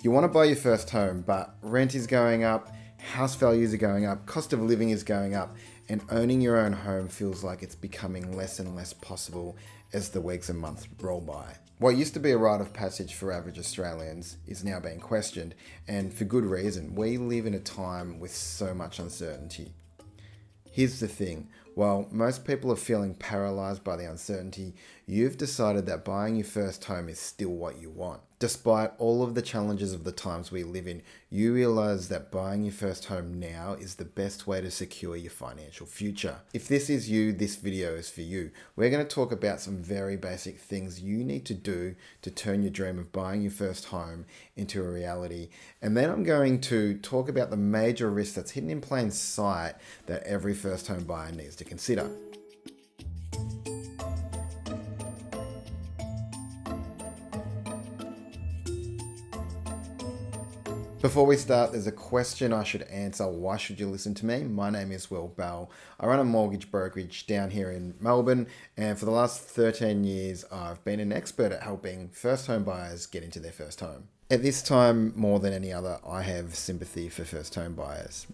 You want to buy your first home, but rent is going up, house values are going up, cost of living is going up, and owning your own home feels like it's becoming less and less possible as the weeks and months roll by. What used to be a rite of passage for average Australians is now being questioned, and for good reason. We live in a time with so much uncertainty. Here's the thing, while most people are feeling paralysed by the uncertainty, you've decided that buying your first home is still what you want. Despite all of the challenges of the times we live in, you realise that buying your first home now is the best way to secure your financial future. If this is you, this video is for you. We're going to talk about some very basic things you need to do to turn your dream of buying your first home into a reality. And then I'm going to talk about the major risks that's hidden in plain sight that every first home buyer needs to consider. Before we start, there's a question I should answer. Why should you listen to me? My name is Will Bell. I run a mortgage brokerage down here in Melbourne, and for the last 13 years, I've been an expert at helping first home buyers get into their first home. At this time, more than any other, I have sympathy for first home buyers.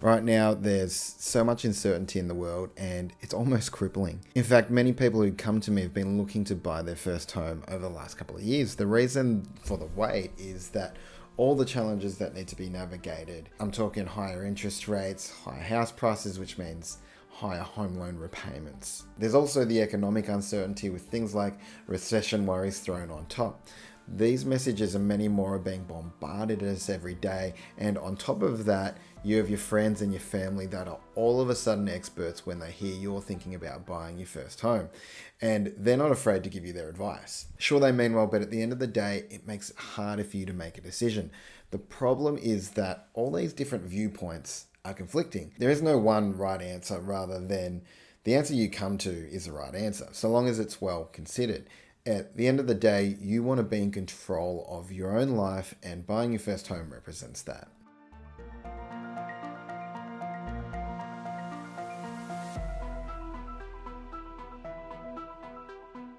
Right now, there's so much uncertainty in the world and it's almost crippling. In fact, many people who come to me have been looking to buy their first home over the last couple of years. The reason for the wait is that all the challenges that need to be navigated. I'm talking higher interest rates, higher house prices, which means higher home loan repayments. There's also the economic uncertainty with things like recession worries thrown on top. These messages and many more are being bombarded at us every day, and on top of that, you have your friends and your family that are all of a sudden experts when they hear you're thinking about buying your first home, and they're not afraid to give you their advice. Sure, they mean well, but at the end of the day, it makes it harder for you to make a decision. The problem is that all these different viewpoints are conflicting. There is no one right answer, rather than the answer you come to is the right answer, so long as it's well considered. At the end of the day, you want to be in control of your own life, and buying your first home represents that.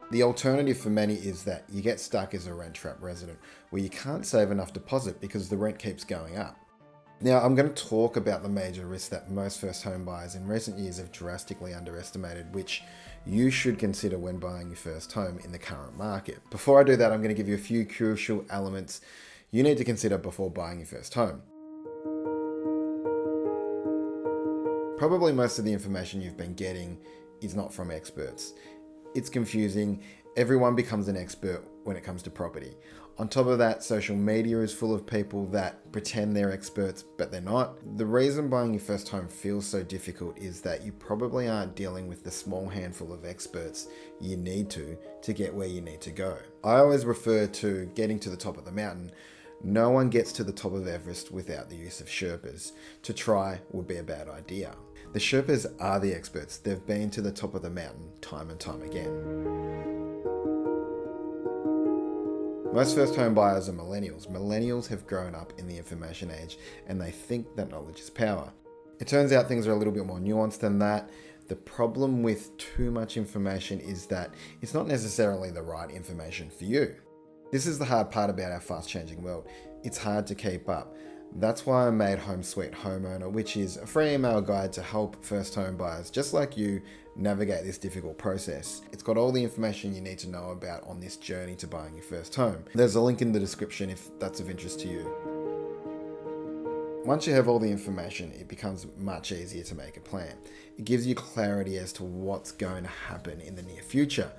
The alternative for many is that you get stuck as a rent-trap resident where you can't save enough deposit because the rent keeps going up. Now, I'm going to talk about the major risks that most first home buyers in recent years have drastically underestimated, which you should consider when buying your first home in the current market. Before I do that, I'm going to give you a few crucial elements you need to consider before buying your first home. Probably most of the information you've been getting is not from experts. It's confusing. Everyone becomes an expert when it comes to property. On top of that, social media is full of people that pretend they're experts, but they're not. The reason buying your first home feels so difficult is that you probably aren't dealing with the small handful of experts you need to get where you need to go. I always refer to getting to the top of the mountain. No one gets to the top of Everest without the use of Sherpas. To try would be a bad idea. The Sherpas are the experts. They've been to the top of the mountain time and time again. Most first home buyers are millennials. Millennials have grown up in the information age and they think that knowledge is power. It turns out things are a little bit more nuanced than that. The problem with too much information is that it's not necessarily the right information for you. This is the hard part about our fast changing world. It's hard to keep up. That's why I made Home Sweet Homeowner, which is a free email guide to help first home buyers just like you navigate this difficult process. It's got all the information you need to know about on this journey to buying your first home. There's a link in the description if that's of interest to you. Once you have all the information, it becomes much easier to make a plan. It gives you clarity as to what's going to happen in the near future.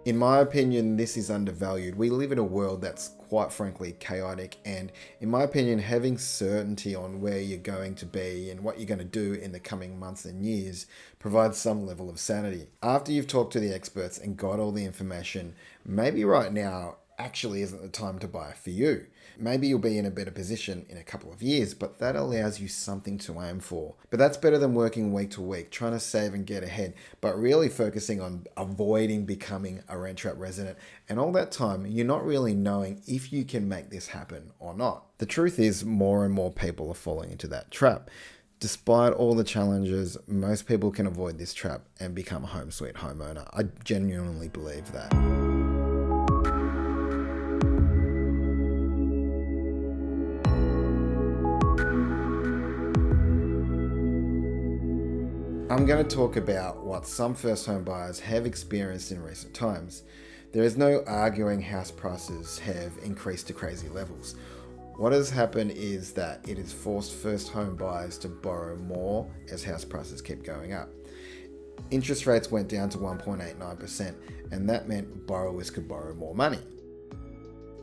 In my opinion, this is undervalued. We live in a world that's quite frankly chaotic, and in my opinion, having certainty on where you're going to be and what you're going to do in the coming months and years provides some level of sanity. After you've talked to the experts and got all the information, maybe right now actually isn't the time to buy for you. Maybe you'll be in a better position in a couple of years, but that allows you something to aim for. But that's better than working week to week, trying to save and get ahead, but really focusing on avoiding becoming a rent-trap resident. And all that time, you're not really knowing if you can make this happen or not. The truth is, more and more people are falling into that trap. Despite all the challenges, most people can avoid this trap and become a home sweet homeowner. I genuinely believe that. I'm going to talk about what some first home buyers have experienced in recent times. There is no arguing house prices have increased to crazy levels. What has happened is that it has forced first home buyers to borrow more as house prices keep going up. Interest rates went down to 1.89%, and that meant borrowers could borrow more money.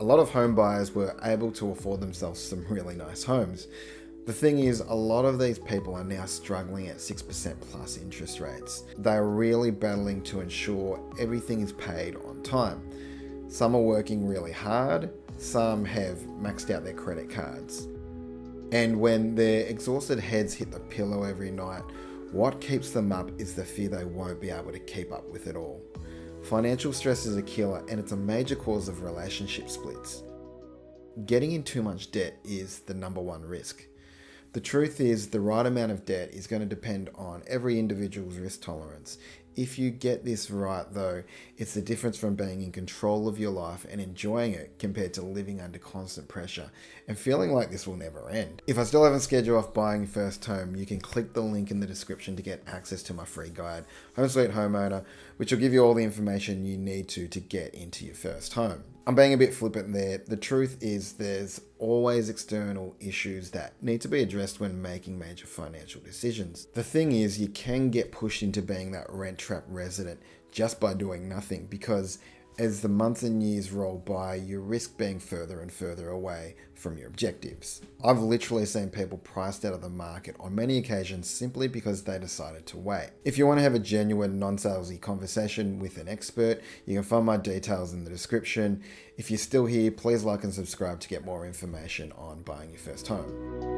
A lot of home buyers were able to afford themselves some really nice homes. The thing is, a lot of these people are now struggling at 6% plus interest rates. They're really battling to ensure everything is paid on time. Some are working really hard, some have maxed out their credit cards. And when their exhausted heads hit the pillow every night, what keeps them up is the fear they won't be able to keep up with it all. Financial stress is a killer, and it's a major cause of relationship splits. Getting in too much debt is the number one risk. The truth is, the right amount of debt is going to depend on every individual's risk tolerance. If you get this right though, it's the difference from being in control of your life and enjoying it compared to living under constant pressure and feeling like this will never end. If I still haven't scared you off buying your first home, you can click the link in the description to get access to my free guide, Home Sweet Homeowner, which will give you all the information you need to get into your first home. I'm being a bit flippant there. The truth is there's always external issues that need to be addressed when making major financial decisions. The thing is, you can get pushed into being that rent-trapped resident just by doing nothing, because as the months and years roll by, you risk being further and further away from your objectives. I've literally seen people priced out of the market on many occasions simply because they decided to wait. If you want to have a genuine, non-salesy conversation with an expert, you can find my details in the description. If you're still here, please like and subscribe to get more information on buying your first home.